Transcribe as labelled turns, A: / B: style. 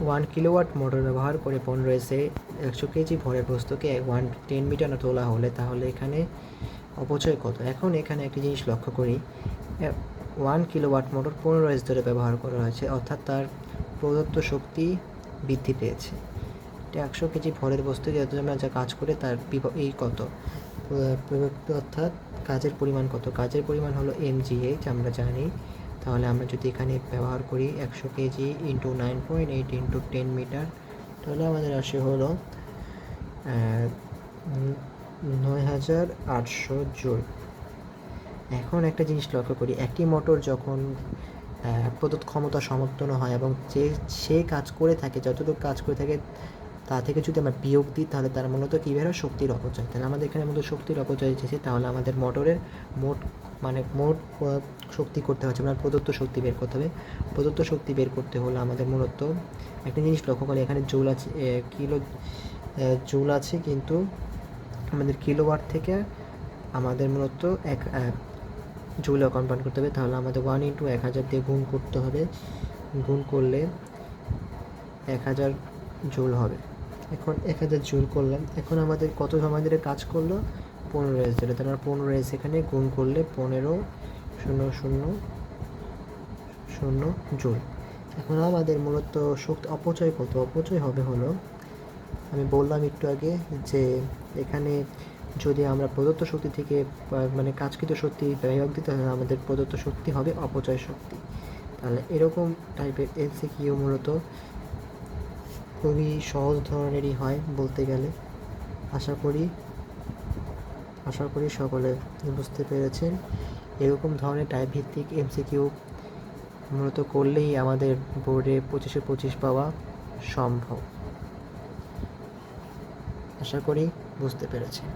A: 1 kilowatt motor ব্যবহার করে 15 100 KG ভরের বস্তুকে 10 মিটার তোলা হলে তাহলে এখানে অপচয় কত? এখন এখানে একটি জিনিস লক্ষ্য করি, 1 কিলোওয়াট মোটর 15 ধরে ব্যবহার করা হয়েছে, অর্থাৎ তার প্রদত্ত শক্তি বৃদ্ধি পেয়েছে। 100 কেজি ভরের বস্তু যেহেতু আমরা যা কাজ করে তার এই কত প্রদত্ত, অর্থাৎ কাজের পরিমাণ কত? কাজের পরিমাণ হলো mgh আমরা জানি। তাহলে আমরা যদি এখানে ব্যবহার করি 100 কেজি ইন্টু 9.8 ইন্টু 10 মিটার, তাহলে আমাদের আসে হলো 9800 জুল। এখন একটা জিনিস লক্ষ্য করি, একটি মোটর যখন প্রদত্ত ক্ষমতা সমতুল্য হয় এবং সে কাজ করে থাকে, যতটুকু কাজ করে থাকে তা থেকে যদি আমরা বিয়োগ দিই তাহলে তার মূলত কী বের হয়? শক্তির অপচয়। তাহলে আমাদের এখানে মূলত শক্তির অপচয় এসেছে, তাহলে আমাদের মোটরের মোট শক্তি করতে হচ্ছে, মানে প্রদত্ত শক্তি বের করতে হবে। প্রদত্ত শক্তি বের করতে হলে আমাদের মূলত একটা জিনিস লক্ষ্য করি, এখানে জুল আছে, জুল আছে, কিন্তু আমাদের কিলোওয়াট থেকে আমাদের মূলত জুলে কনভার্ট করতে হবে। তাহলে আমাদের 1 × 1000 দিয়ে গুণ করতে হবে, গুণ করলে 1000 জুল হবে। এখন 1000 জুল করলাম, এখন আমাদের কত সময় ধরে কাজ করলো? 15 ধরে। তাহলে 15 এখানে গুণ করলে 15,000 জুল। এখন আমাদের মূলত শক্তি অপচয় কত? অপচয় হবে হলো, আমি বললাম একটু আগে যে এখানে যদি আমরা প্রদত্ত শক্তি থেকে মানে কাজকৃত শক্তি বিয়োগ দিই তাহলে আমাদের প্রদত্ত শক্তি হবে অপচয় শক্তি। তাহলে এরকম টাইপের এমসিকিউ মূলত খুবই সহজ ধরনেরই হয় বলতে গেলে। আশা করি সকলে বুঝতে পেরেছেন। এরকম ধরনের টাইপ ভিত্তিক এমসিকিউ মূলত করলেই আমাদের বোর্ডে 25-25 পাওয়া সম্ভব। আশা করি বুঝতে পেরেছেন।